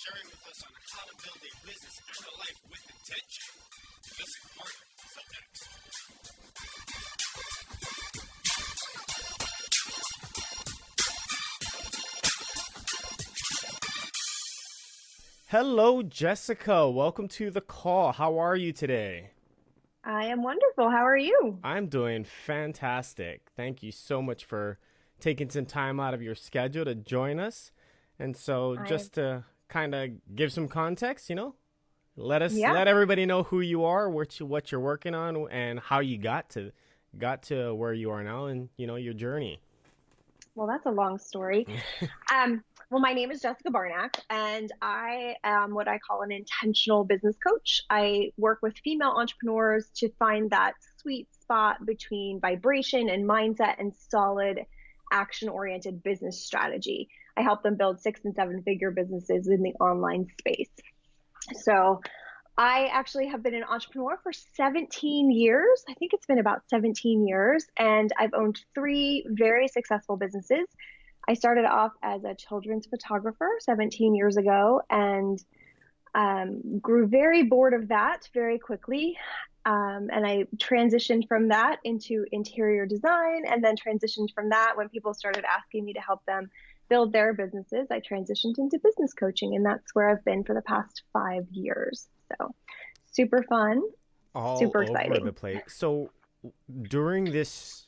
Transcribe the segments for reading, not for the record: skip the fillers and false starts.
sharing with us on how to build a business and a life with intention. Listen, Barnak is up next. Hello, Jessica. Welcome to the call. How are you today? I am wonderful. How are you? I'm doing fantastic. Thank you so much for taking some time out of your schedule to join us. And so just to kind of give some context, let everybody know who you are, what you're working on, and how you got to where you are now, and your journey. Well, that's a long story. Well, my name is Jessica Barnak, and I am what I call an intentional business coach. I work with female entrepreneurs to find that sweet spot between vibration and mindset and solid action-oriented business strategy. I help them build 6- and 7-figure businesses in the online space. So I actually have been an entrepreneur for 17 years. I think it's been about 17 years, and I've owned 3 very successful businesses. I started off as a children's photographer 17 years ago and grew very bored of that very quickly. And I transitioned from that into interior design, and then transitioned from that when people started asking me to help them build their businesses. I transitioned into business coaching, and that's where I've been for the past 5 years. So super fun, super exciting. All over the place. So during this,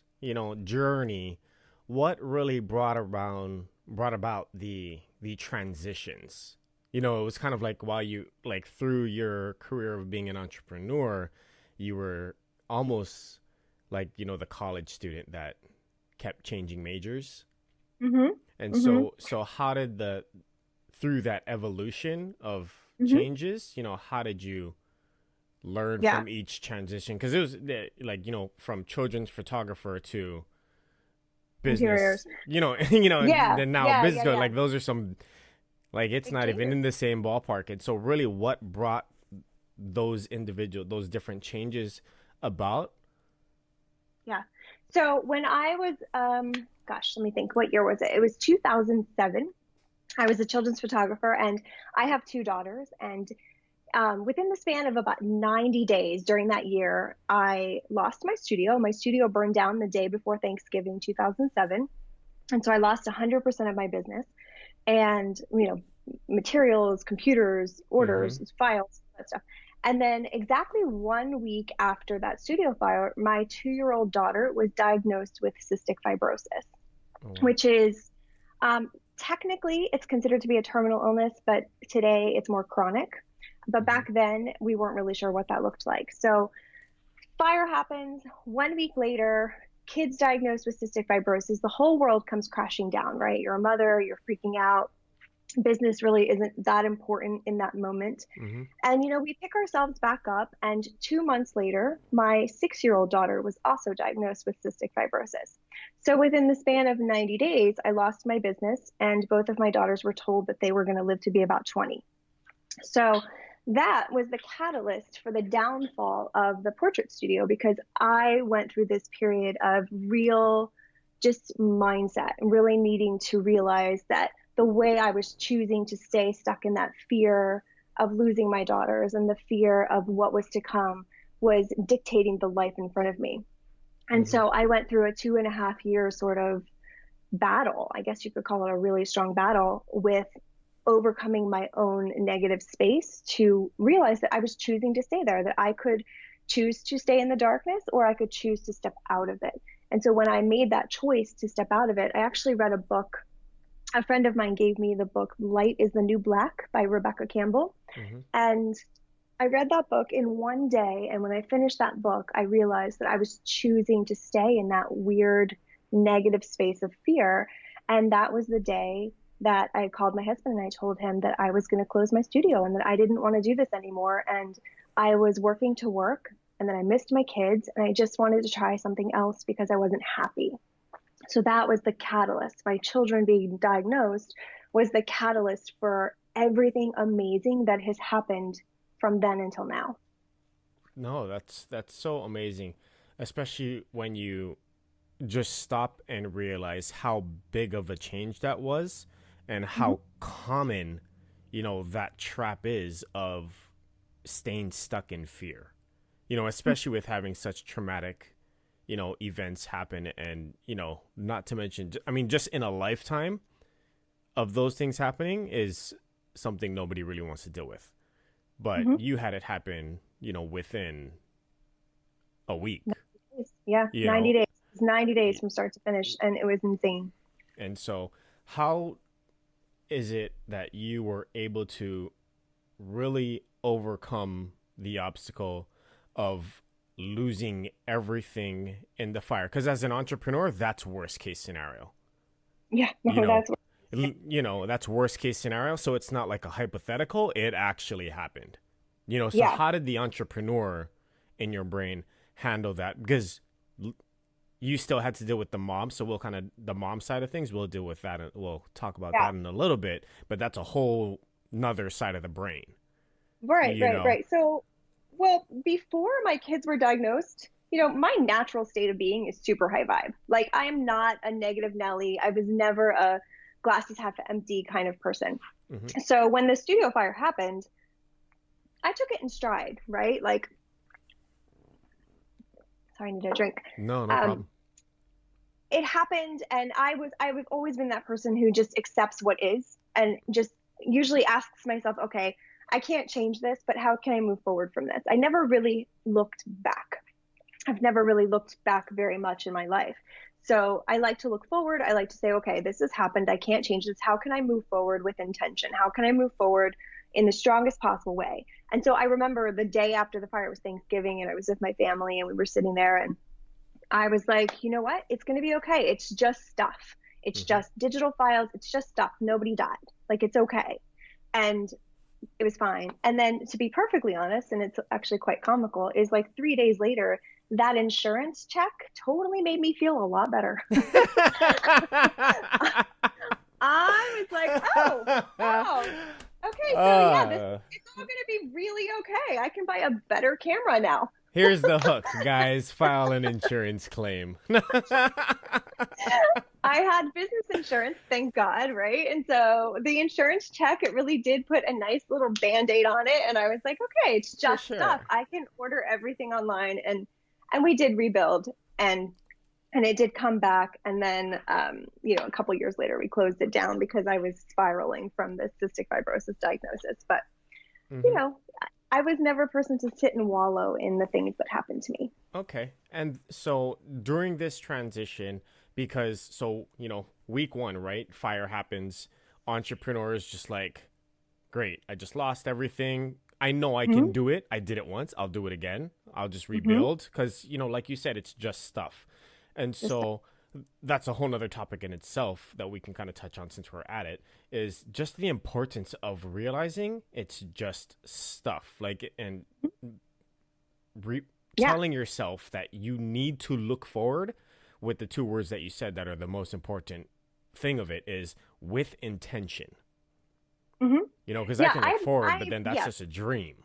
journey, what really brought about the transitions? It was kind of like while you through your career of being an entrepreneur, you were almost like, the college student that kept changing majors. Mm-hmm. And mm-hmm. so how did through that evolution of changes, how did you learn from each transition? Because it was from children's photographer to business, Interiors. and now business. Yeah. Those are some, it's not even in the same ballpark. And so really what brought those different changes about? Yeah. So when I was, let me think, what year was it? It was 2007. I was a children's photographer, and I have 2 daughters. And within the span of about 90 days during that year, I lost my studio. My studio burned down the day before Thanksgiving, 2007. And so I lost 100% of my business and, materials, computers, orders, files, that stuff. And then exactly 1 week after that studio fire, my 2-year-old daughter was diagnosed with cystic fibrosis, which is technically it's considered to be a terminal illness, but today it's more chronic. But back then we weren't really sure what that looked like. So fire happens. 1 week later, kids diagnosed with cystic fibrosis, the whole world comes crashing down, right? You're a mother, you're freaking out. Business really isn't that important in that moment. And, we pick ourselves back up. And 2 months later, my 6-year-old daughter was also diagnosed with cystic fibrosis. So within the span of 90 days, I lost my business, and both of my daughters were told that they were going to live to be about 20. So that was the catalyst for the downfall of the portrait studio, because I went through this period of real just mindset and really needing to realize that the way I was choosing to stay stuck in that fear of losing my daughters and the fear of what was to come was dictating the life in front of me. And so I went through a 2.5-year sort of battle. I guess you could call it a really strong battle with overcoming my own negative space to realize that I was choosing to stay there, that I could choose to stay in the darkness, or I could choose to step out of it. And so when I made that choice to step out of it, I actually read a book. A friend of mine gave me the book Light is the New Black by Rebecca Campbell. And I read that book in one day. And when I finished that book, I realized that I was choosing to stay in that weird negative space of fear. And that was the day that I called my husband and I told him that I was going to close my studio and that I didn't want to do this anymore. And I was working to work, and then I missed my kids, and I just wanted to try something else because I wasn't happy. So that was the catalyst. My children being diagnosed was the catalyst for everything amazing that has happened from then until now. No, that's so amazing, especially when you just stop and realize how big of a change that was and how common, that trap is of staying stuck in fear, especially with having such traumatic, events happen. And, not to mention, I mean, just in a lifetime of those things happening is something nobody really wants to deal with. But you had it happen, within a week. Yeah, 90 days. It was 90 days from start to finish, and it was insane. And so how is it that you were able to really overcome the obstacle of losing everything in the fire? Because as an entrepreneur, that's worst case scenario. Yeah, that's that's worst case scenario. So it's not like a hypothetical. It actually happened. So how did the entrepreneur in your brain handle that? Because you still had to deal with the mom. So we'll kind of, the mom side of things, we'll deal with that. And we'll talk about that in a little bit. But that's a whole nother side of the brain. Right. So, well, before my kids were diagnosed, my natural state of being is super high vibe. Like, I am not a negative Nelly. I was never a glasses half empty kind of person. Mm-hmm. So when the studio fire happened, I took it in stride, right? Like, sorry, I need a drink. No problem. It happened, and I've always been that person who just accepts what is and just usually asks myself, okay, I can't change this, but how can I move forward from this? I never really looked back. I've never really looked back very much in my life. So I like to look forward. I like to say, okay, this has happened. I can't change this. How can I move forward with intention? How can I move forward in the strongest possible way? And so I remember the day after the fire, it was Thanksgiving, and I was with my family, and we were sitting there, and I was like, you know what? It's going to be okay. It's just stuff. It's just digital files. It's just stuff. Nobody died. Like, it's okay. And it was fine. And then, to be perfectly honest, and it's actually quite comical, is like 3 days later, that insurance check totally made me feel a lot better. I was like, oh, okay. So it's all going to be really okay. I can buy a better camera now. Here's the hook, guys. File an insurance claim. I had business insurance, thank God, right? And so the insurance check, it really did put a nice little Band-Aid on it. And I was like, okay, it's just stuff. I can order everything online. And we did rebuild, and it did come back. And then, a couple of years later, we closed it down because I was spiraling from the cystic fibrosis diagnosis. But, I was never a person to sit and wallow in the things that happened to me. Okay. And so during this transition, because week one, right? Fire happens. Entrepreneurs just like, great, I just lost everything. I know I can do it. I did it once. I'll do it again. I'll just rebuild because, like you said, it's just stuff. And so that's a whole nother topic in itself that we can kind of touch on since we're at it, is just the importance of realizing it's just stuff. Like, and telling yourself that you need to look forward with the two words that you said that are the most important thing of it is with intention. Because I can look forward, but then that's just a dream.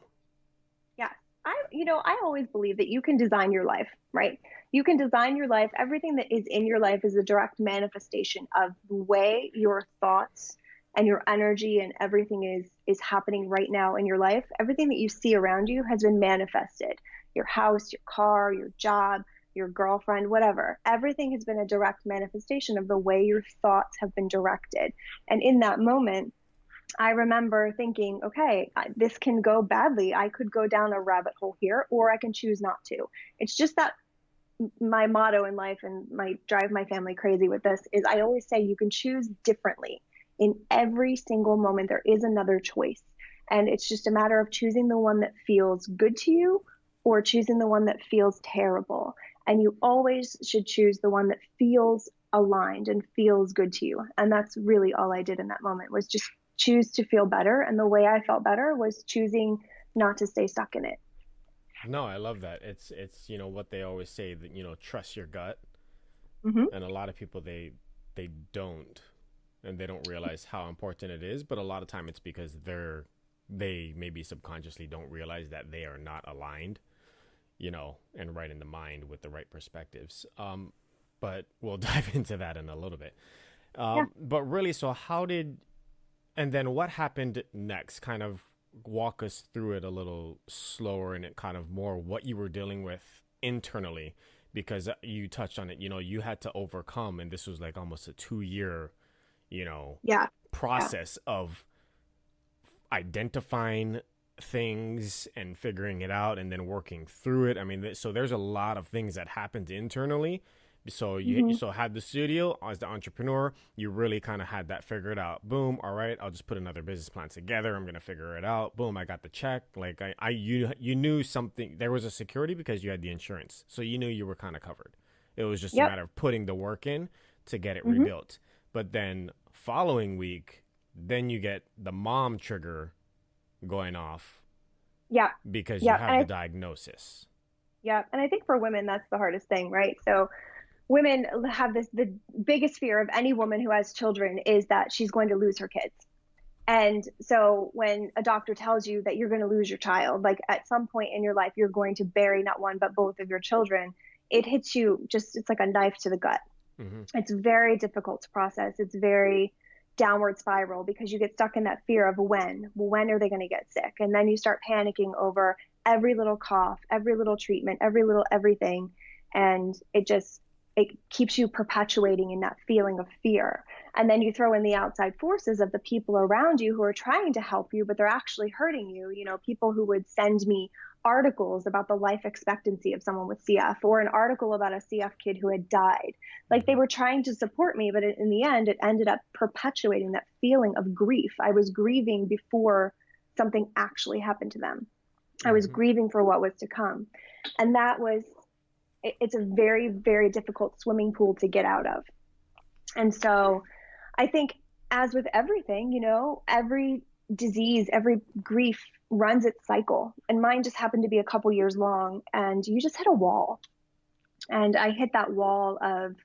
Yeah. I always believe that you can design your life, right? You can design your life. Everything that is in your life is a direct manifestation of the way your thoughts and your energy and everything is happening right now in your life. Everything that you see around you has been manifested. Your house, your car, your job, your girlfriend, whatever. Everything has been a direct manifestation of the way your thoughts have been directed. And in that moment, I remember thinking, okay, this can go badly. I could go down a rabbit hole here, or I can choose not to. It's just that my motto in life, and drive my family crazy with this, is I always say you can choose differently. In every single moment, there is another choice. And it's just a matter of choosing the one that feels good to you or choosing the one that feels terrible. And you always should choose the one that feels aligned and feels good to you. And that's really all I did in that moment, was just choose to feel better. And the way I felt better was choosing not to stay stuck in it. No, I love that. It's what they always say, that, trust your gut. And a lot of people, they don't, and they don't realize how important it is. But a lot of time it's because they maybe subconsciously don't realize that they are not aligned, and right in the mind with the right perspectives. But we'll dive into that in a little bit. But really, so how did And then what happened next? Kind of walk us through it a little slower and it kind of more what you were dealing with internally, because you touched on it, you had to overcome, and this was like almost a 2 year, Yeah. Yeah. process of identifying things and figuring it out and then working through it. I mean, so there's a lot of things that happened internally. So you Hmm. so had the studio as the entrepreneur, you really kind of had that figured out. Boom, all right, I'll just put another business plan together. I'm gonna figure it out. Boom, I got the check. Like you knew something. There was a security because you had the insurance, so you knew you were kind of covered. It was just a Yep. matter of putting the work in to get it Hmm. rebuilt. But then following week, then you get the mom trigger going off Yeah. because you Yeah. have the diagnosis. Yeah. And I think for women, that's the hardest thing, right? So women have the biggest fear of any woman who has children is that she's going to lose her kids. And so when a doctor tells you that you're going to lose your child, like at some point in your life, you're going to bury not one, but both of your children, it hits you just, it's like a knife to the gut. Hmm. It's very difficult to process. It's very downward spiral because you get stuck in that fear of when are they going to get sick? And then you start panicking over every little cough, every little treatment, every little everything. And it keeps you perpetuating in that feeling of fear. And then you throw in the outside forces of the people around you who are trying to help you, but they're actually hurting you. People who would send me articles about the life expectancy of someone with CF, or an article about a CF kid who had died. Like, they Hmm. were trying to support me, but in the end, it ended up perpetuating that feeling of grief. I was grieving before something actually happened to them. I was Hmm. grieving for what was to come. And it's a very, very difficult swimming pool to get out of. And so I think, as with everything, every disease, every grief runs its cycle. And mine just happened to be a couple years long. And you just hit a wall. And I hit that wall of,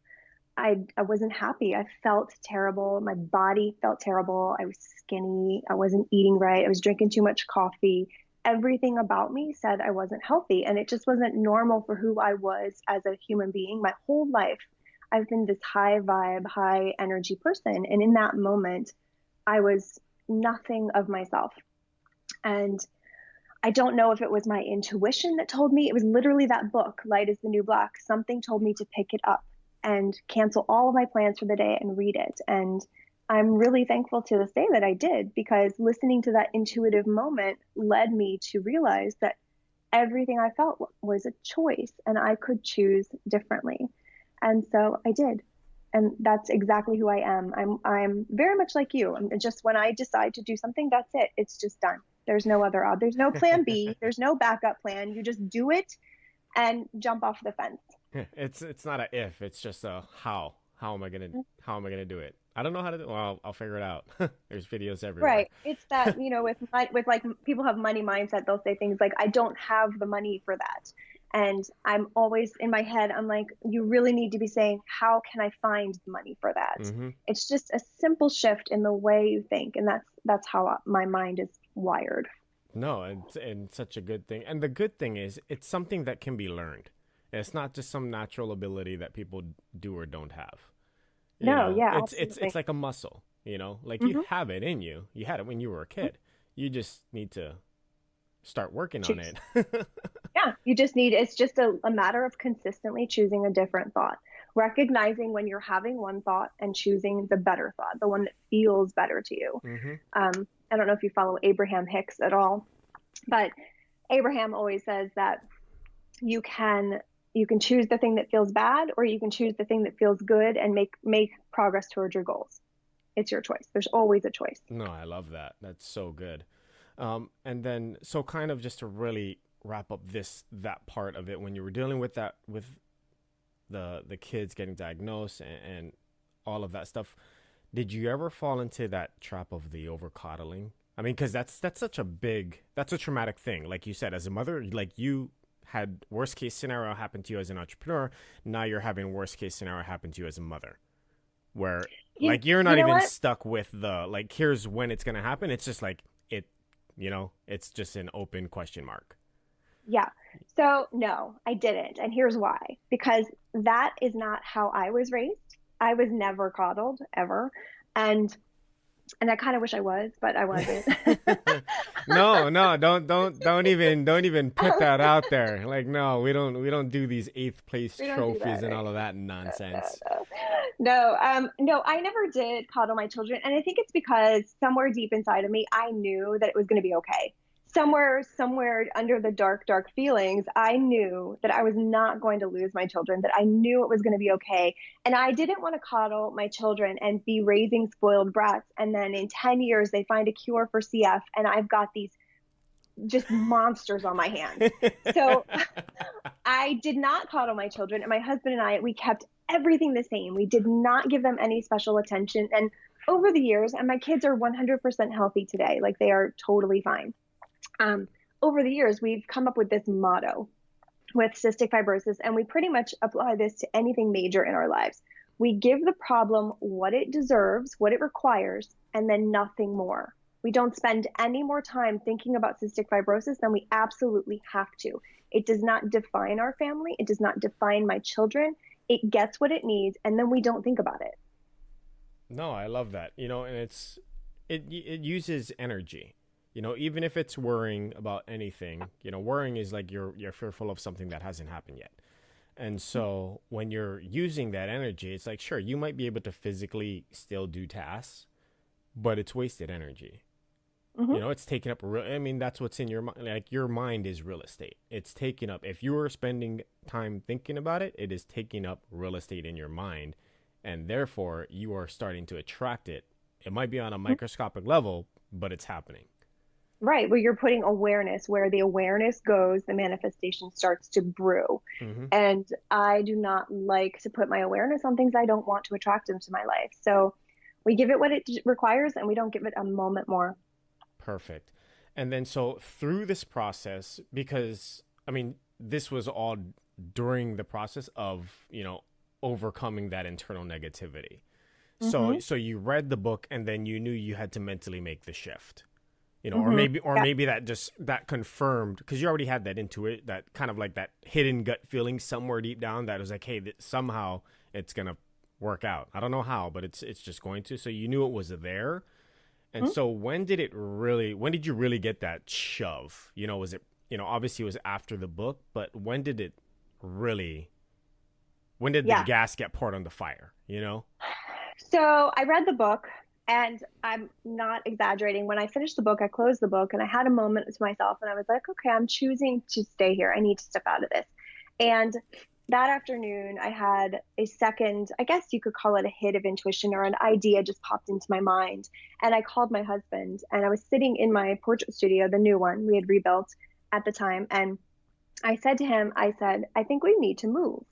I wasn't happy. I felt terrible. My body felt terrible. I was skinny. I wasn't eating right. I was drinking too much coffee. Everything about me said I wasn't healthy. And it just wasn't normal for who I was as a human being. My whole life, I've been this high vibe, high energy person. And in that moment, I was nothing of myself. And I don't know if it was my intuition that told me. It was literally that book, Light is the New Black. Something told me to pick it up and cancel all of my plans for the day and read it. And I'm really thankful to this day that I did, because listening to that intuitive moment led me to realize that everything I felt was a choice and I could choose differently. And so I did. And that's exactly who I am. I'm very much like you. And just when I decide to do something, that's it. It's just done. There's no other there's no plan B. There's no backup plan. You just do it and jump off the fence. It's not a if, it's just a how. How am I gonna do it? I don't know how to do. Well, I'll figure it out. There's videos everywhere. Right. It's that, with like people have money mindset, they'll say things like, I don't have the money for that. And I'm always in my head, I'm like, you really need to be saying, how can I find the money for that? Hmm. It's just a simple shift in the way you think. And that's how my mind is wired. No, and such a good thing. And the good thing is, it's something that can be learned. It's not just some natural ability that people do or don't have. No, yeah, It's absolutely. like a muscle. Like you Hmm. have it in you. You had it when you were a kid. You just need to start working on Choose. it. Yeah, it's just a matter of consistently choosing a different thought, recognizing when you're having one thought and choosing the better thought, the one that feels better to you. Hmm. I don't know if you follow Abraham Hicks at all, but Abraham always says that you can you can choose the thing that feels bad, or you can choose the thing that feels good and make progress towards your goals. It's your choice. There's always a choice. No, I love that. That's so good. And then, so kind of just to really wrap up that part of it, when you were dealing with that, with the kids getting diagnosed and all of that stuff, did you ever fall into that trap of the over coddling? I mean, because that's a traumatic thing. Like you said, as a mother, like you had worst case scenario happen to you as an entrepreneur. Now you're having worst case scenario happen to you as a mother, where You, like you're you not know even what? stuck with the like here's when it's gonna happen. It's just like it's just an open question mark. Yeah. So no, I didn't. And here's why. Because that is not how I was raised. I was never coddled ever. And And I kind of wish I was, but I wasn't. No, no, don't even put that out there. Like, no, we don't do these eighth place We don't do trophies that, and all right? of that No, nonsense. no, no. No, I never did coddle my children, and I think it's because somewhere deep inside of me, I knew that it was going to be okay. Somewhere under the dark, dark feelings, I knew that I was not going to lose my children, that I knew it was going to be okay. And I didn't want to coddle my children and be raising spoiled brats. And then in 10 years, they find a cure for CF, and I've got these just monsters on my hands. So I did not coddle my children, and my husband and I, we kept everything the same. We did not give them any special attention. And over the years, and my kids are 100% healthy today, like they are totally fine. Um, Over the years, we've come up with this motto with cystic fibrosis, and we pretty much apply this to anything major in our lives. We give the problem what it deserves, what it requires, and then nothing more. We don't spend any more time thinking about cystic fibrosis than we absolutely have to. It does not define our family. It does not define my children. It gets what it needs, and then we don't think about it. No, I love that. And it uses energy. Even if it's worrying about anything, worrying is like you're fearful of something that hasn't happened yet. And so when you're using that energy, it's like, sure, you might be able to physically still do tasks, but it's wasted energy. Mm-hmm. It's taking up I mean, that's what's in your mind. Like, your mind is real estate. It's taking up, if you are spending time thinking about it, it is taking up real estate in your mind. And therefore you are starting to attract it. It might be on a microscopic level, but it's happening. Right, where you're putting awareness, where the awareness goes, the manifestation starts to brew. Hmm. And I do not like to put my awareness on things I don't want to attract into my life. So we give it what it requires, and we don't give it a moment more. Perfect. And then, so through this process, because I mean, this was all during the process of, overcoming that internal negativity. Mm-hmm. So you read the book, and then you knew you had to mentally make the shift. Or Mm-hmm. Yeah. maybe that confirmed, because you already had that intuit, that kind of like that hidden gut feeling somewhere deep down that was like, hey, somehow it's gonna work out. I don't know how, but it's just going to. So you knew it was there. And Mhm. so when did you really get that shove? Was it, obviously it was after the book, but when did the Yeah. gas get poured on the fire? So I read the book, and I'm not exaggerating. When I finished the book, I closed the book, and I had a moment to myself, and I was like, okay, I'm choosing to stay here. I need to step out of this. And that afternoon, I had a second, I guess you could call it a hit of intuition, or an idea just popped into my mind. And I called my husband, and I was sitting in my portrait studio, the new one we had rebuilt at the time. And I said to him, I said, I think we need to move.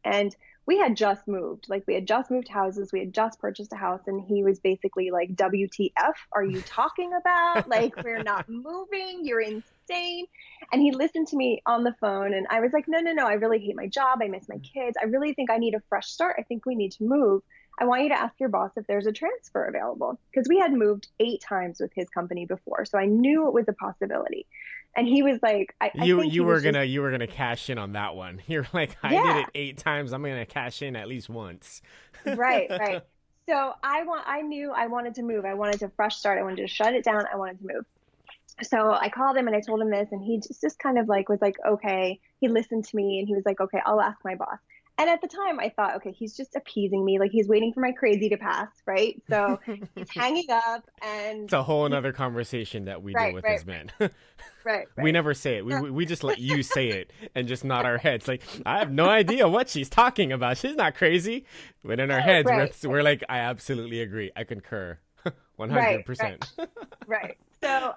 And we had just moved, like we had just moved houses, we had just purchased a house, and he was basically like, WTF are you talking about? Like, we're not moving, you're insane. And he listened to me on the phone, and I was like, no, no, no, I really hate my job, I miss my kids, I really think I need a fresh start, I think we need to move. I want you to ask your boss if there's a transfer available, because we had moved 8 times with his company before, so I knew it was a possibility. And he was like, I You think he you were was just, gonna cash in on that one. You're like, I did yeah. it 8 times. I'm gonna cash in at least once. Right, right. So I knew I wanted to move. I wanted a fresh start. I wanted to shut it down. I wanted to move. So I called him, and I told him this, and he just kind of like was like, okay. He listened to me, and he was like, okay, I'll ask my boss. And at the time I thought, okay, he's just appeasing me. Like, he's waiting for my crazy to pass, right? So he's hanging up, and It's a whole he's another conversation that we deal right, with right, as men. right, We right. never say it. We, So, we we just let you say it and just nod our heads. Like, I have no idea what she's talking about. She's not crazy. But in our heads, we're, right, we're like, I absolutely agree. I concur. right, right, 100%. right. So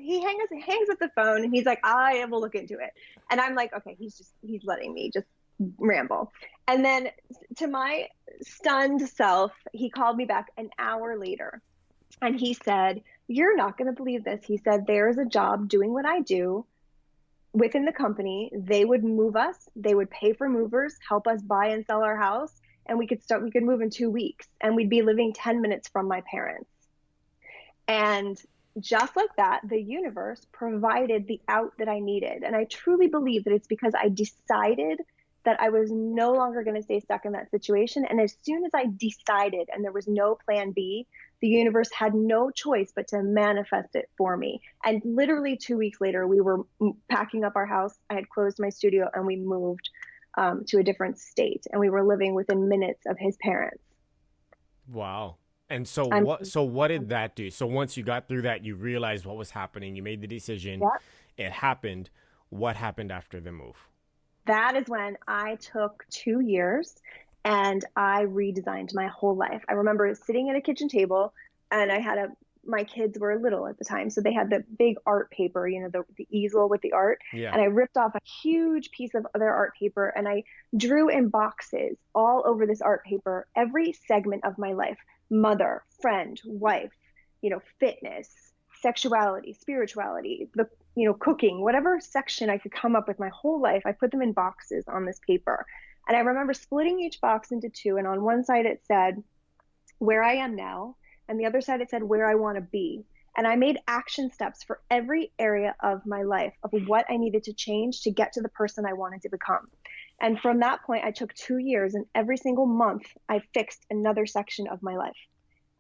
he hangs up the phone, and he's like, I will look into it. And I'm like, okay, he's letting me just ramble. And then, to my stunned self, he called me back an hour later, and he said, you're not going to believe this. He said, there's a job doing what I do within the company. They would move us, they would pay for movers, help us buy and sell our house, and we could move in 2 weeks, and we'd be living 10 minutes from my parents. And just like that, the universe provided the out that I needed. And I truly believe that it's because I decided that I was no longer going to stay stuck in that situation. And as soon as I decided, and there was no plan B, the universe had no choice but to manifest it for me. And literally 2 weeks later, we were packing up our house. I had closed my studio and we moved to a different state, and we were living within minutes of his parents. Wow. And so I'm, what did that do? So once you got through that, you realized what was happening, you made the decision, yeah, it happened. What happened after the move? that is when I took 2 years and I redesigned my whole life. I remember sitting at a kitchen table, and my kids were little at the time. So they had the big art paper, the easel with the art. Yeah. And I ripped off a huge piece of their art paper and I drew in boxes all over this art paper, every segment of my life: mother, friend, wife, fitness, sexuality, spirituality, cooking, whatever section I could come up with my whole life. I put them in boxes on this paper. And I remember splitting each box into two. And on one side it said where I am now, and the other side it said where I want to be. And I made action steps for every area of my life of what I needed to change to get to the person I wanted to become. And from that point, I took 2 years, and every single month I fixed another section of my life.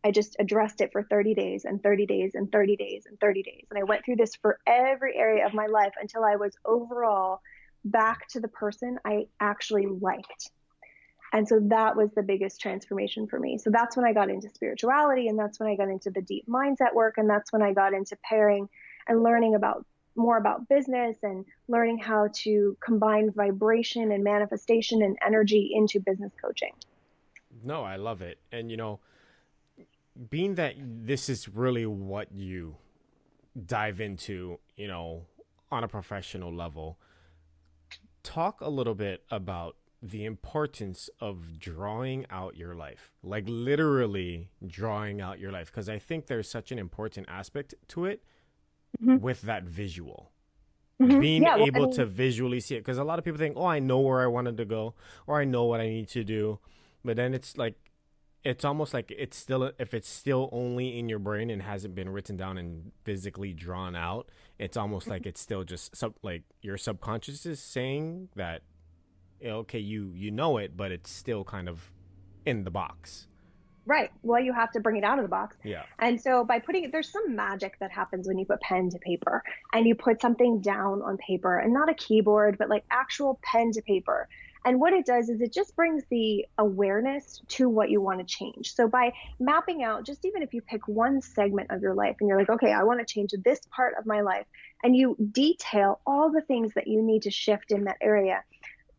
I just addressed it for 30 days and 30 days and 30 days and 30 days. And I went through this for every area of my life until I was overall back to the person I actually liked. And so that was the biggest transformation for me. So that's when I got into spirituality, and that's when I got into the deep mindset work, and that's when I got into pairing and learning more about business and learning how to combine vibration and manifestation and energy into business coaching. No, I love it. And, being that this is really what you dive into, on a professional level, talk a little bit about the importance of drawing out your life, like literally drawing out your life. Because I think there's such an important aspect to it with that visual. Being able to visually see it. Because a lot of people think, oh, I know where I wanted to go, or I know what I need to do. But then it's like, it's almost like it's still, if it's still only in your brain and hasn't been written down and physically drawn out, it's almost like it's still just like your subconscious is saying that, okay, you know it, but it's still kind of in the box. Right. Well, you have to bring it out of the box. Yeah. And so there's some magic that happens when you put pen to paper and you put something down on paper, and not a keyboard, but like actual pen to paper. And what it does is it just brings the awareness to what you want to change. So by mapping out, just even if you pick one segment of your life and you're like, okay, I want to change this part of my life, and you detail all the things that you need to shift in that area,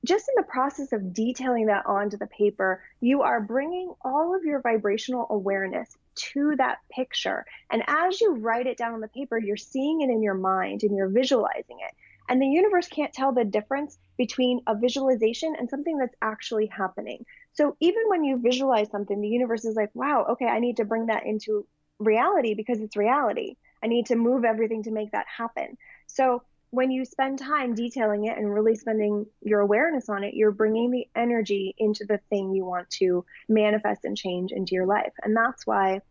just in the process of detailing that onto the paper, you are bringing all of your vibrational awareness to that picture. And as you write it down on the paper, you're seeing it in your mind and you're visualizing it. And the universe can't tell the difference between a visualization and something that's actually happening. So even when you visualize something, the universe is like, wow, okay, I need to bring that into reality because it's reality. I need to move everything to make that happen. So when you spend time detailing it and really spending your awareness on it, you're bringing the energy into the thing you want to manifest and change into your life. And that's why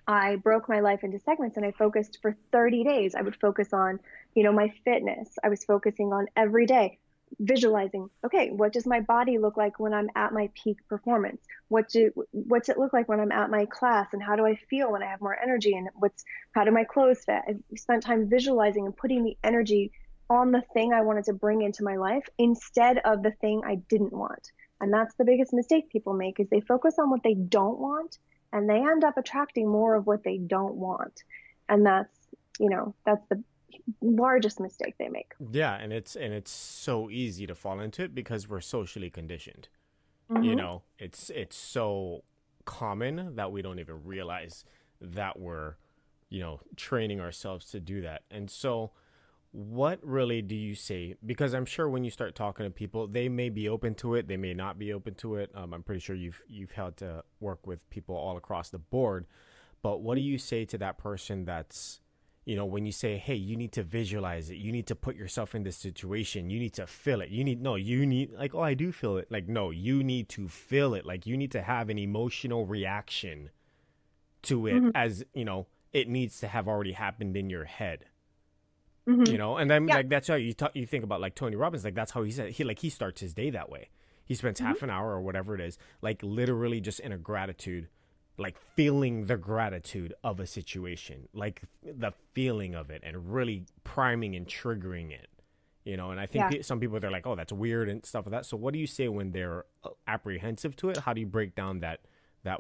I broke my life into segments, and I focused for 30 days. I would focus on, my fitness. I was focusing on every day, visualizing, okay, what does my body look like when I'm at my peak performance? What's it look like when I'm at my class? And how do I feel when I have more energy? And how do my clothes fit? I spent time visualizing and putting the energy on the thing I wanted to bring into my life instead of the thing I didn't want. And that's the biggest mistake people make, is they focus on what they don't want, and they end up attracting more of what they don't want. And that's the largest mistake they make. Yeah, and it's so easy to fall into it because we're socially conditioned. It's so common that we don't even realize that we're training ourselves to do that. And so what really do you say? Because I'm sure when you start talking to people, they may be open to it, they may not be open to it. I'm pretty sure you've had to work with people all across the board. But what do you say to that person that's, when you say, hey, you need to visualize it, you need to put yourself in this situation, you need to feel it, you need like, oh, I do feel it. Like, no, you need to feel it. Like, you need to have an emotional reaction to it, as, it needs to have already happened in your head. And then like that's how you think about like Tony Robbins, like that's how he said he starts his day that way. He spends half an hour or whatever it is, like literally just in a gratitude like feeling the gratitude of a situation, like the feeling of it, and really priming and triggering it, and I think Yeah. some people, they're like, oh, that's weird and stuff like that. So what do you say when they're apprehensive to it? How do you break down that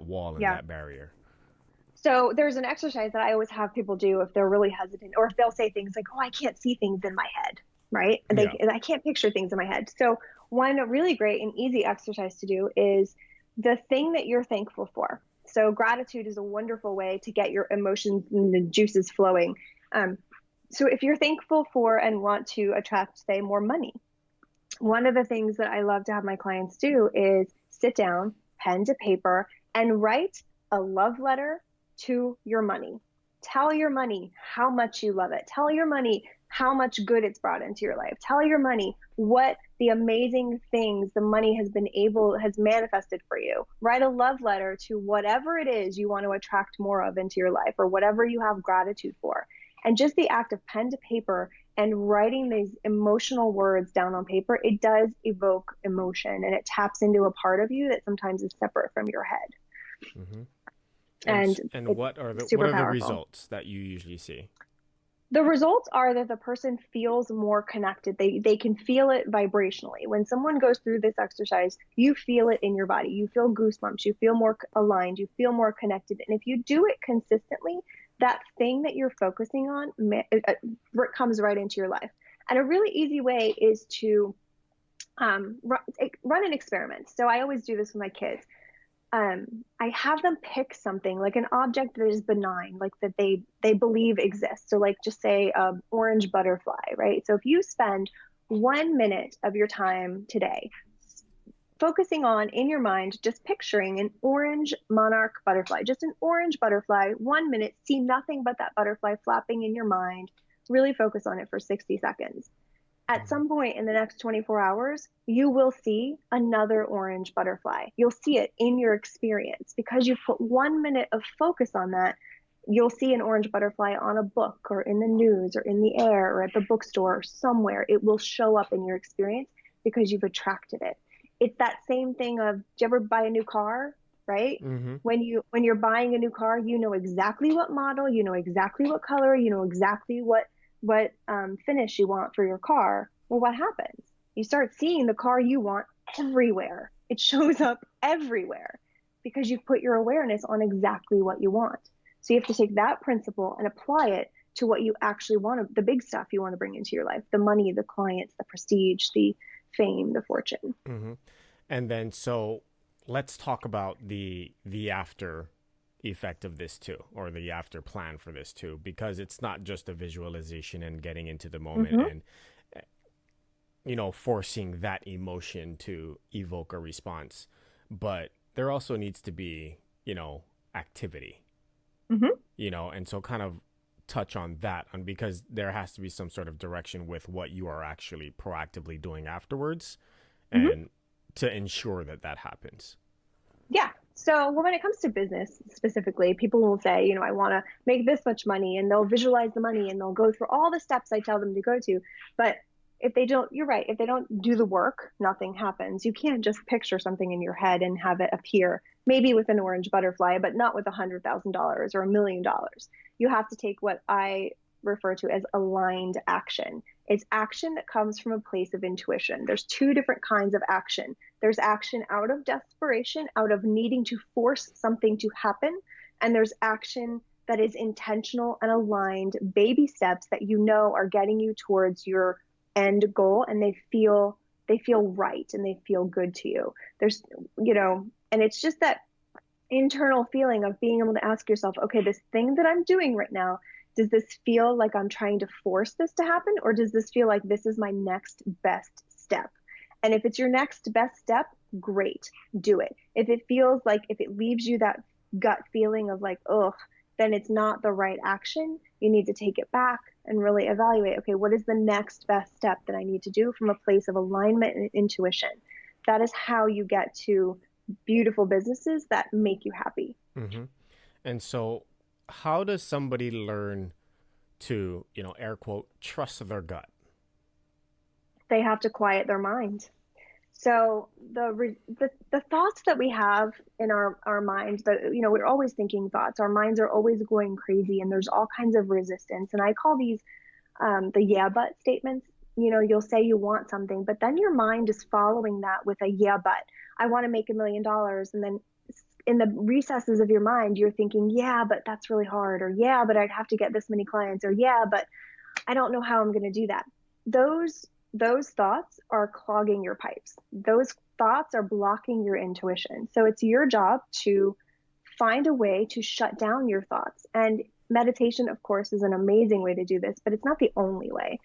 wall and Yeah. that barrier? So there's an exercise that I always have people do if they're really hesitant, or if they'll say things like, "Oh, I can't see things in my head," right? And Yeah. I can't picture things in my head. So one really great and easy exercise to do is the thing that you're thankful for. So gratitude is a wonderful way to get your emotions and the juices flowing. Um, so if you're thankful for and want to attract, say, more money, one of the things that I love to have my clients do is sit down, pen to paper, and write a love letter to your money. Tell your money how much you love it. Tell your money how much good it's brought into your life. Tell your money what the amazing things the money has manifested for you. Write a love letter to whatever it is you want to attract more of into your life, or whatever you have gratitude for. And just the act of pen to paper and writing these emotional words down on paper, it does evoke emotion, and it taps into a part of you that sometimes is separate from your head. Mm-hmm. And And what are super the powerful results that you usually see? The results are that the person feels more connected. They can feel it vibrationally. When someone goes through this exercise, you feel it in your body. You feel goosebumps. You feel more aligned. You feel more connected. And if you do it consistently, that thing that you're focusing on comes right into your life. And a really easy way is to run an experiment. So I always do this with my kids. I have them pick something like an object that is benign, like that they believe exists. So like just say orange butterfly, right? So if you spend 1 minute of your time today focusing on in your mind, just picturing an orange monarch butterfly, just an orange butterfly, 1 minute, see nothing but that butterfly flapping in your mind, really focus on it for 60 seconds. At some point in the next 24 hours, you will see another orange butterfly. You'll see it in your experience because you put 1 minute of focus on that. You'll see an orange butterfly on a book or in the news or in the air or at the bookstore or somewhere. It will show up in your experience because you've attracted it. It's that same thing of, do you ever buy a new car, right? Mm-hmm. When you're buying a new car, you know exactly what model, you know exactly what color, you know exactly what finish you want for your car. Well, what happens? You start seeing the car you want everywhere. It shows up everywhere because you've put your awareness on exactly what you want. So you have to take that principle and apply it to what you actually want, the big stuff you want to bring into your life, the money, the clients, the prestige, the fame, the fortune. Mm-hmm. And then, so let's talk about the after effect of this too, or the after plan for this too, because it's not just a visualization and getting into the moment and forcing that emotion to evoke a response, but there also needs to be activity, and so kind of touch on that, and because there has to be some sort of direction with what you are actually proactively doing afterwards and to ensure that happens. Yeah. So when it comes to business specifically, people will say, I want to make this much money, and they'll visualize the money and they'll go through all the steps I tell them to go to. But if they don't, you're right. If they don't do the work, nothing happens. You can't just picture something in your head and have it appear, maybe with an orange butterfly, but not with $100,000 or $1 million. You have to take what I refer to as aligned action. It's action that comes from a place of intuition. There's two different kinds of action. There's action out of desperation, out of needing to force something to happen. And there's action that is intentional and aligned, baby steps that are getting you towards your end goal, and they feel right and they feel good to you. There's, and it's just that internal feeling of being able to ask yourself, okay, this thing that I'm doing right now, does this feel like I'm trying to force this to happen, or does this feel like this is my next best step? And if it's your next best step, great, do it. If it leaves you that gut feeling of like, ugh, then it's not the right action. You need to take it back and really evaluate, okay, what is the next best step that I need to do from a place of alignment and intuition? That is how you get to beautiful businesses that make you happy. Mm-hmm. And so how does somebody learn to, air quote, trust their gut? They have to quiet their mind. So the thoughts that we have in our mind, that we're always thinking thoughts. Our minds are always going crazy, and there's all kinds of resistance. And I call these the yeah but statements. You'll say you want something, but then your mind is following that with a yeah but. I want to make $1 million, and then in the recesses of your mind, you're thinking, yeah, but that's really hard, or yeah, but I'd have to get this many clients, or yeah, but I don't know how I'm going to do that. Those thoughts are clogging your pipes. Those thoughts are blocking your intuition. So it's your job to find a way to shut down your thoughts. And meditation, of course, is an amazing way to do this, but it's not the only way.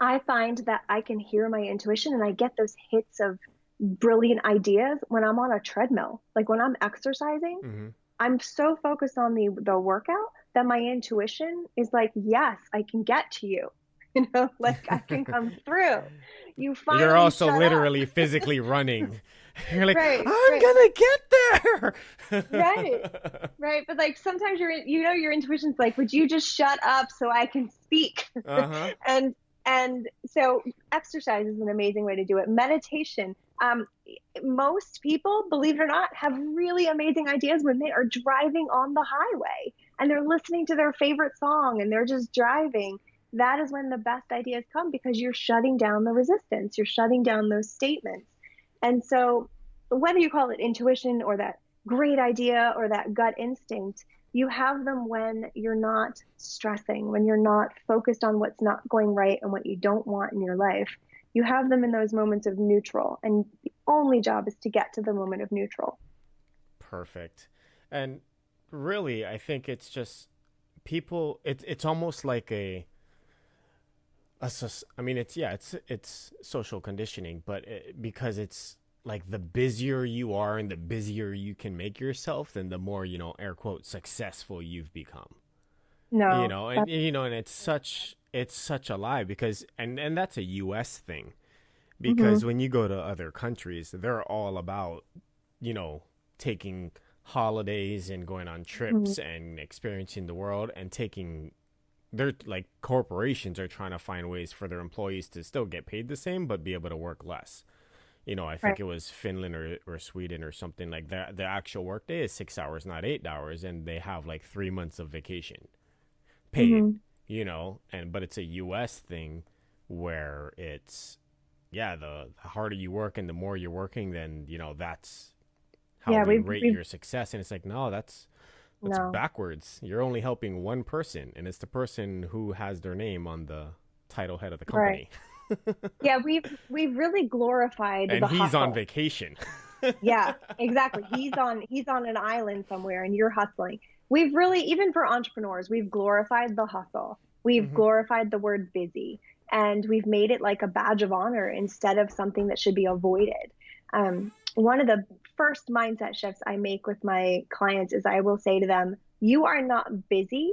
I find that I can hear my intuition, and I get those hits of brilliant ideas when I'm on a treadmill. Like when I'm exercising, Mm-hmm. I'm so focused on the workout that my intuition is like, yes, I can get to you. Like I can come through. You finally You're also shut literally up. physically running. You're like, Right, I'm right. gonna get there. Right. But like sometimes your intuition's like, would you just shut up so I can speak? Uh-huh. and and so exercise is an amazing way to do it. Meditation. Most people, believe it or not, have really amazing ideas when they are driving on the highway and they're listening to their favorite song and they're just driving. That is when the best ideas come, because you're shutting down the resistance. You're shutting down those statements. And so whether you call it intuition or that great idea or that gut instinct, you have them when you're not stressing, when you're not focused on what's not going right and what you don't want in your life. You have them in those moments of neutral, and the only job is to get to the moment of neutral. Perfect. And really, I think it's just people. It's almost like I mean, it's social conditioning, but because it's like the busier you are and the busier you can make yourself, then the more air quote successful you've become. No, And and it's such a lie, because and that's a US thing, mm-hmm, because when you go to other countries, they're all about taking holidays and going on mm-hmm, trips and experiencing the world, and they're like, corporations are trying to find ways for their employees to still get paid the same but be able to work less. I think right. it was Finland or Sweden or something like that. The actual workday is 6 hours, not 8 hours, and they have like 3 months of vacation paid, Mm-hmm. but it's a US thing where it's, yeah, the harder you work and the more you're working, then that's how Yeah, they we've, rate we've, your success. And it's like, no, that's no. backwards. You're only helping one person, and it's the person who has their name on the title head of the Right. company. Yeah, we've really glorified And the he's on hustle. vacation. Yeah, exactly. He's on an island somewhere and you're hustling. We've really, even for entrepreneurs, we've glorified the hustle. We've Hmm. glorified the word busy, and we've made it like a badge of honor instead of something that should be avoided. One of the first mindset shifts I make with my clients is I will say to them, you are not busy.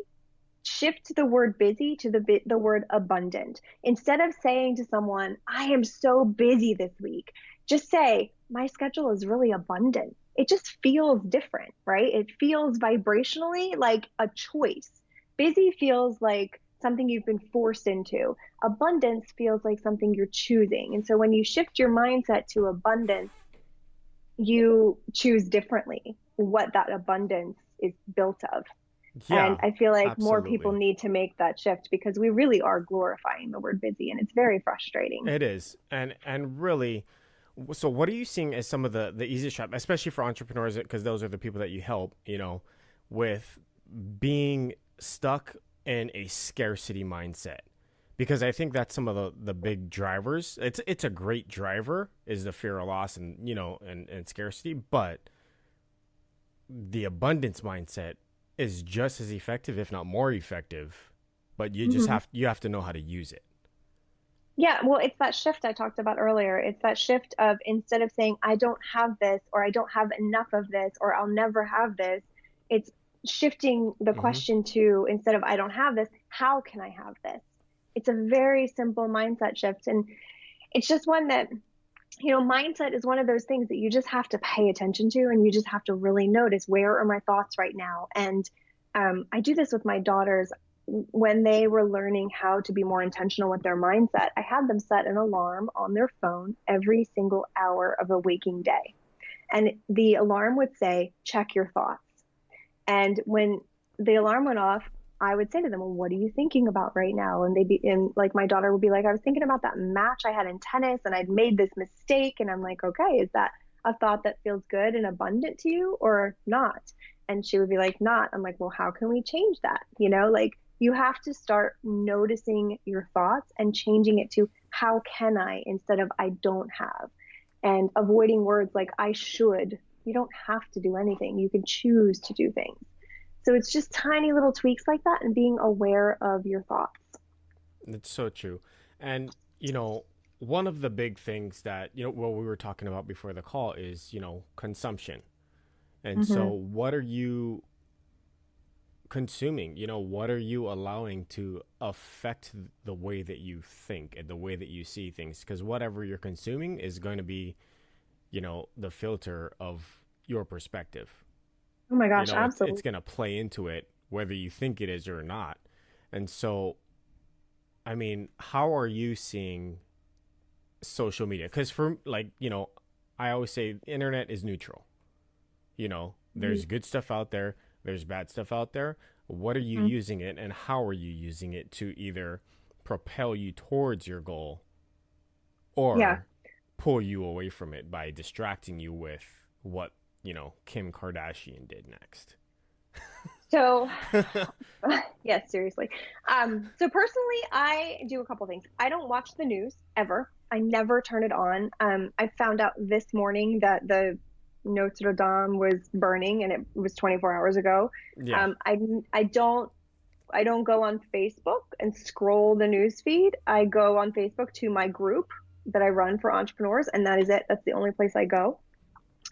Shift the word busy to the word abundant. Instead of saying to someone, I am so busy this week, just say, my schedule is really abundant. It just feels different, right? It feels vibrationally like a choice. Busy feels like something you've been forced into. Abundance feels like something you're choosing. And so when you shift your mindset to abundance, you choose differently what that abundance is built of. And Yeah, I feel like more people absolutely. need to make that shift, because we really are glorifying the word busy, and it's very frustrating. It is. And really, so what are you seeing as some of the easiest trap, especially for entrepreneurs, because those are the people that you help, with being stuck in a scarcity mindset? Because I think that's some of the big drivers. It's a great driver, is the fear of loss and and scarcity, but the abundance mindset is just as effective, if not more effective. But Hmm. you have to know how to use it. Yeah, well, it's that shift I talked about earlier. It's that shift of, instead of saying, I don't have this, or I don't have enough of this, or I'll never have this, it's shifting the Hmm. question to, instead of I don't have this, how can I have this? It's a very simple mindset shift. And it's just one that, mindset is one of those things that you just have to pay attention to, and you just have to really notice, where are my thoughts right now? And I do this with my daughters. when they were learning how to be more intentional with their mindset, I had them set an alarm on their phone every single hour of a waking day. And the alarm would say, check your thoughts. And when the alarm went off, I would say to them, well, what are you thinking about right now? And like my daughter would be like, I was thinking about that match I had in tennis and I'd made this mistake. And I'm like, okay, is that a thought that feels good and abundant to you or not? And she would be like, not. I'm like, well, how can we change that? Like you have to start noticing your thoughts and changing it to how can I instead of I don't have, and avoiding words like I should. You don't have to do anything. You can choose to do things. So it's just tiny little tweaks like that and being aware of your thoughts. That's so true. And, one of the big things that, what we were talking about before the call is, consumption. And so what are you consuming? What are you allowing to affect the way that you think and the way that you see things? Because whatever you're consuming is going to be, the filter of your perspective. Oh my gosh, absolutely. It's going to play into it, whether you think it is or not. And so, I mean, how are you seeing social media? Because for I always say the internet is neutral. There's good stuff out there. There's bad stuff out there. What are you using it and how are you using it to either propel you towards your goal or pull you away from it by distracting you with what Kim Kardashian did next? So, yes, seriously. So personally, I do a couple things. I don't watch the news ever. I never turn it on. I found out this morning that the Notre Dame was burning, and it was 24 hours ago. Yeah. I don't go on Facebook and scroll the news feed. I go on Facebook to my group that I run for entrepreneurs, and that is it. That's the only place I go.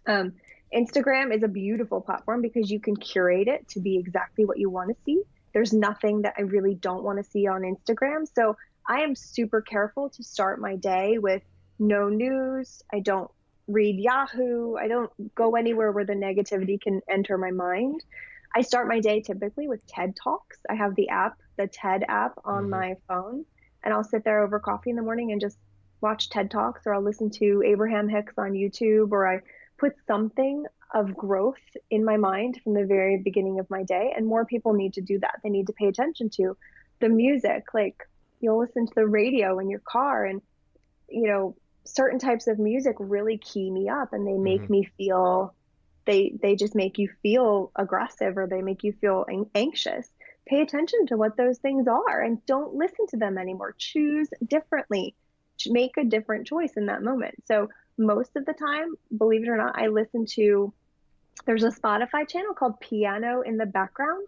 Instagram is a beautiful platform because you can curate it to be exactly what you want to see. There's nothing that I really don't want to see on Instagram. So I am super careful to start my day with no news. I don't read Yahoo. I don't go anywhere where the negativity can enter my mind. I start my day typically with TED Talks. I have the TED app on my phone, and I'll sit there over coffee in the morning and just watch TED Talks, or I'll listen to Abraham Hicks on YouTube, or I put something of growth in my mind from the very beginning of my day. And more people need to do that. They need to pay attention to the music. Like you'll listen to the radio in your car, and certain types of music really key me up, and they make me feel, they just make you feel aggressive, or they make you feel anxious. Pay attention to what those things are and don't listen to them anymore. Choose differently. Make a different choice in that moment. So most of the time, believe it or not, there's a Spotify channel called Piano in the Background,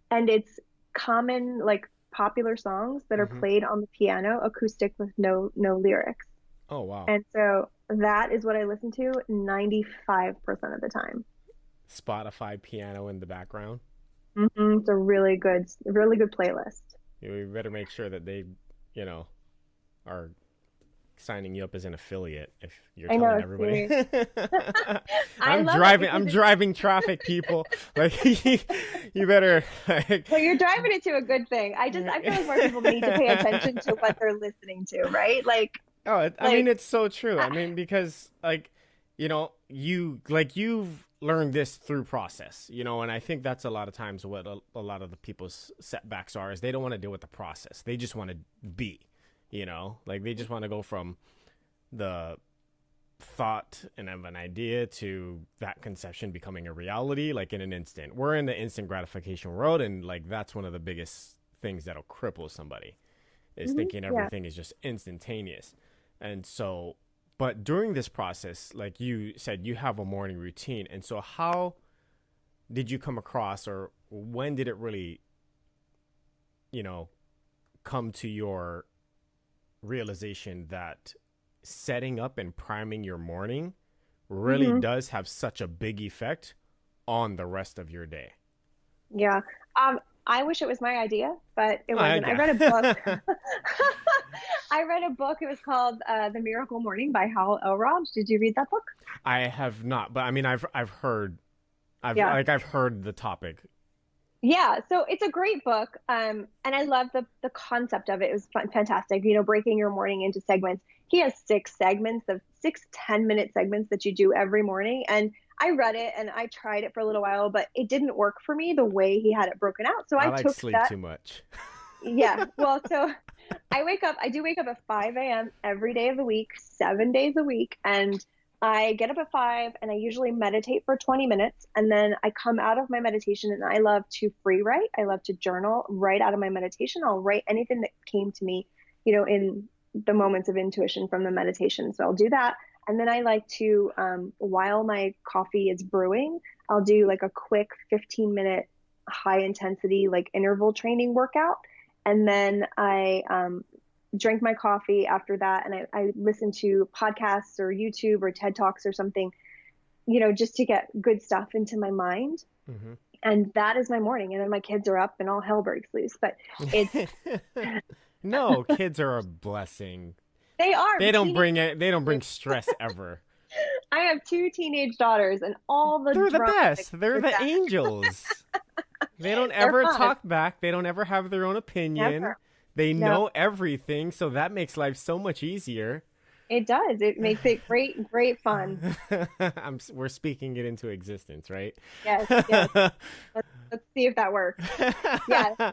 and it's common, like popular songs that are played on the piano, acoustic with no lyrics. Oh, wow. And so that is what I listen to 95% of the time. Spotify Piano in the Background. It's a really good playlist. We better make sure that they, are signing you up as an affiliate if you're telling everybody. I'm driving traffic, people. Like you better Well, you're driving it to a good thing. I feel like more people need to pay attention to what they're listening to, right? Like I mean, it's so true. I mean, because you've learned this through process, and I think that's a lot of times what a lot of the people's setbacks are, is they don't want to deal with the process. They just want to be. They just want to go from the thought and of an idea to that conception becoming a reality, like in an instant. We're in the instant gratification world, and that's one of the biggest things that'll cripple somebody is thinking everything is just instantaneous. And so, but during this process, like you said, you have a morning routine. And so how did you come across, or when did it really, come to your realization that setting up and priming your morning really does have such a big effect on the rest of your day? Yeah. I wish it was my idea, but it wasn't. I read a book. It was called The Miracle Morning by Hal Elrod. Did you read that book? I have not, but I mean, I've heard the topic. Yeah, so it's a great book, and I love the concept of it. It was fantastic. You know, breaking your morning into segments. He has 6 segments of 6 10-minute segments that you do every morning, and I read it and I tried it for a little while, but it didn't work for me the way he had it broken out. So I I like took sleep that. too much. Yeah, well, so I do wake up at 5 a.m. every day of the week, 7 days a week. And I get up at 5 and I usually meditate for 20 minutes. And then I come out of my meditation and I love to free write. I love to journal right out of my meditation. I'll write anything that came to me, in the moments of intuition from the meditation. So I'll do that. And then I like to, while my coffee is brewing, I'll do like a quick 15-minute high intensity, like interval training workout. And then I drink my coffee after that, and I listen to podcasts or YouTube or TED Talks or something, just to get good stuff into my mind. Hmm. And that is my morning. And then my kids are up and all hell breaks loose. But it's No, kids are a blessing. they are. They don't bring teenage- it. They don't bring stress ever. I have 2 teenage daughters, and all the They're the drama best. that They're goes the with that. angels. They don't They're ever fun. talk back. They don't ever have their own opinion. Never. They No, know everything, so that makes life so much easier. it does. It makes it great, great fun. We're speaking it into existence, right? Yes, yes. Let's see if that works. Yeah.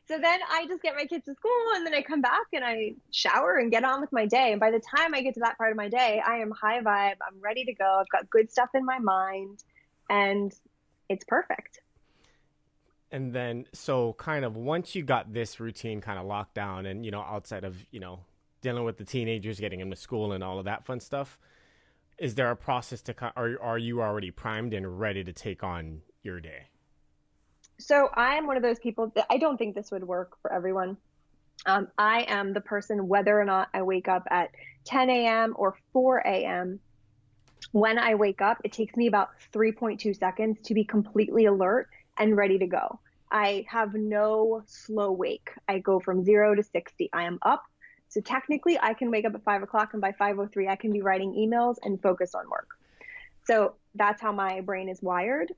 So then I just get my kids to school and then I come back and I shower and get on with my day. And by the time I get to that part of my day, I am high vibe. I'm ready to go. I've got good stuff in my mind and it's perfect. And then, so kind of once you got this routine kind of locked down and, outside of, dealing with the teenagers, getting them to school and all of that fun stuff, is there a process are you already primed and ready to take on your day? So I am one of those people that I don't think this would work for everyone. I am the person, whether or not I wake up at 10 a.m. or 4 a.m. When I wake up, it takes me about 3.2 seconds to be completely alert and ready to go. I have no slow wake. I go from 0 to 60. I am up. So technically, I can wake up at 5 o'clock, and by 5:03, I can be writing emails and focus on work. So that's how my brain is wired.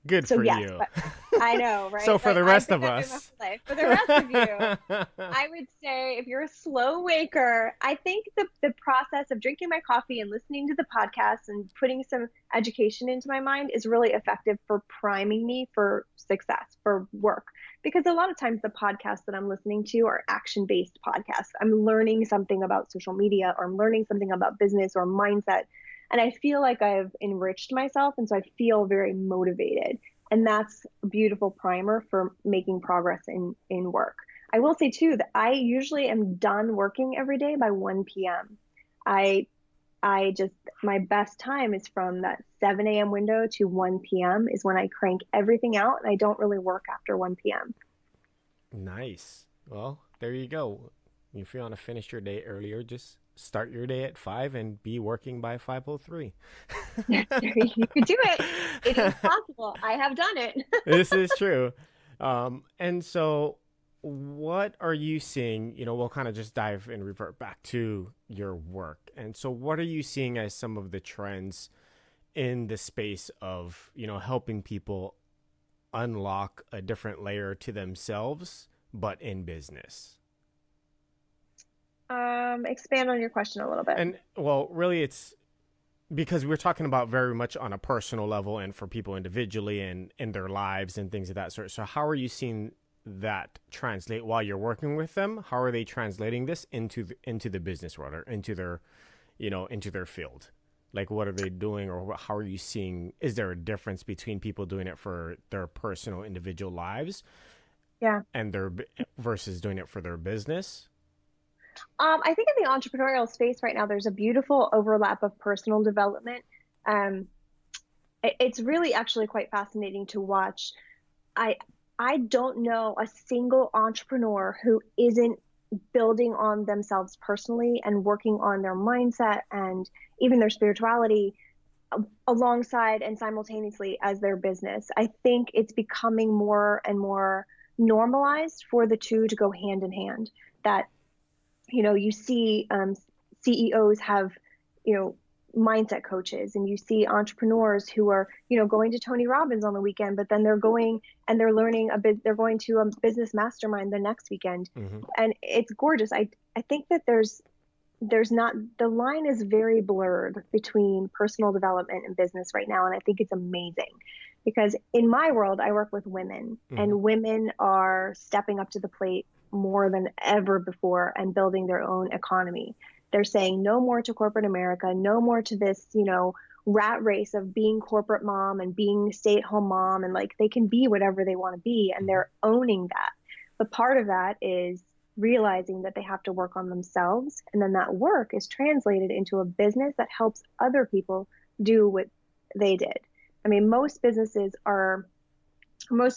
Good So for yes, you. but I know, right? So for Like, the I've rest been of that way my us. whole life. For the rest of you, I would say if you're a slow waker, I think the process of drinking my coffee and listening to the podcast and putting some education into my mind is really effective for priming me for success, for work. Because a lot of times the podcasts that I'm listening to are action-based podcasts. I'm learning something about social media, or I'm learning something about business or mindset. And I feel like I've enriched myself. And so I feel very motivated. And that's a beautiful primer for making progress in work. I will say too that I usually am done working every day by 1 p.m. I my best time is from that 7 a.m. window to 1 p.m. is when I crank everything out, and I don't really work after 1 p.m. Nice. Well, there you go. If you want to finish your day earlier, just start your day at 5 and be working by 5:03. You could do it. It is possible. I have done it. This is true. And so what are you seeing? We'll kind of just dive and revert back to your work. And so what are you seeing as some of the trends in the space of, helping people unlock a different layer to themselves, but in business? Expand on your question a little bit. And well, really it's because we're talking about very much on a personal level and for people individually and in their lives and things of that sort. So how are you seeing that translate while you're working with them? How are they translating this into the business world or into their, into their field? Like, what are they doing, or how are you seeing? Is there a difference between people doing it for their personal individual lives, Yeah. and versus doing it for their business? I think in the entrepreneurial space right now, there's a beautiful overlap of personal development. Um, it's really actually quite fascinating to watch. I don't know a single entrepreneur who isn't building on themselves personally and working on their mindset and even their spirituality alongside and simultaneously as their business. I think it's becoming more and more normalized for the two to go hand in hand. That you see CEOs have mindset coaches, and you see entrepreneurs who are, going to Tony Robbins on the weekend, but then they're going and they're learning they're going to a business mastermind the next weekend. Mm-hmm. And it's gorgeous. I think that there's not, the line is very blurred between personal development and business right now. And I think it's amazing because in my world, I work with women, Mm-hmm. and women are stepping up to the plate more than ever before and building their own economy. They're saying no more to corporate America, no more to this, rat race of being corporate mom and being stay-at-home mom, and like they can be whatever they want to be, and they're owning that. But part of that is realizing that they have to work on themselves, and then that work is translated into a business that helps other people do what they did. I mean, most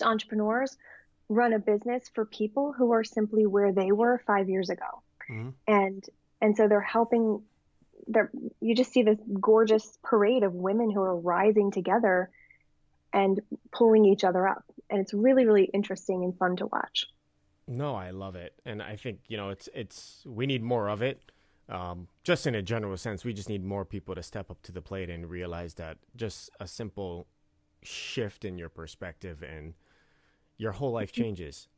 entrepreneurs run a business for people who are simply where they were 5 years ago. Mm-hmm. And so they're helping. You just see this gorgeous parade of women who are rising together and pulling each other up. And it's really, really interesting and fun to watch. No, I love it. And I think, we need more of it. Just in a general sense, we just need more people to step up to the plate and realize that just a simple shift in your perspective and your whole life changes,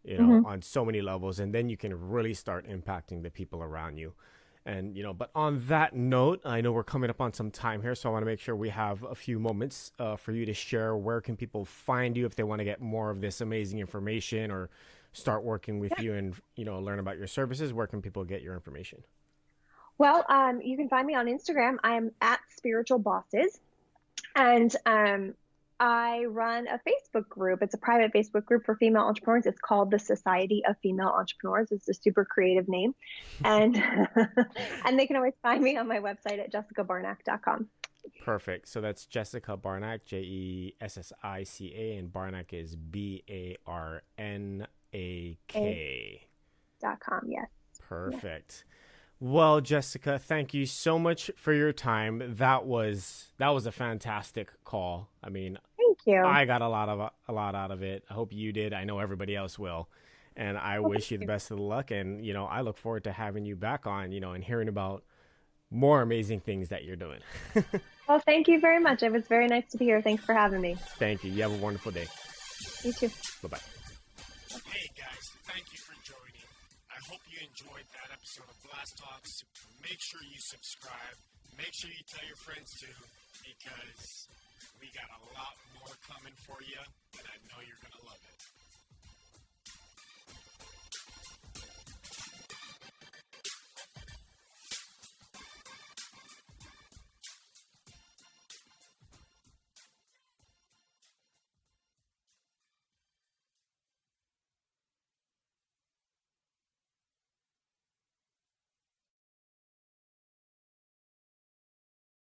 on so many levels. And then you can really start impacting the people around you. And, but on that note, I know we're coming up on some time here, so I want to make sure we have a few moments for you to share. Where can people find you if they want to get more of this amazing information or start working with you and, learn about your services? Where can people get your information? Well, you can find me on Instagram. I'm at Spiritual Bosses. And I run a Facebook group. It's a private Facebook group for female entrepreneurs. It's called the Society of Female Entrepreneurs. It's a super creative name. And and they can always find me on my website at jessicabarnak.com. Perfect. So that's Jessica Barnak, Jessica, and Barnak is BARNAK.com. Yes. Perfect. Well, Jessica, thank you so much for your time. That was a fantastic call. I mean, thank you. I got a lot out of it. I hope you did. I know everybody else will. And I wish you the best of the luck. And, I look forward to having you back on, and hearing about more amazing things that you're doing. Well, thank you very much. It was very nice to be here. Thanks for having me. Thank you. You have a wonderful day. You too. Bye-bye. Hey, guys. Thank you for joining. I hope you enjoyed that episode of Blast Talks. Make sure you subscribe. Make sure you tell your friends too, because we got a lot more coming for you, and I know you're going to love it.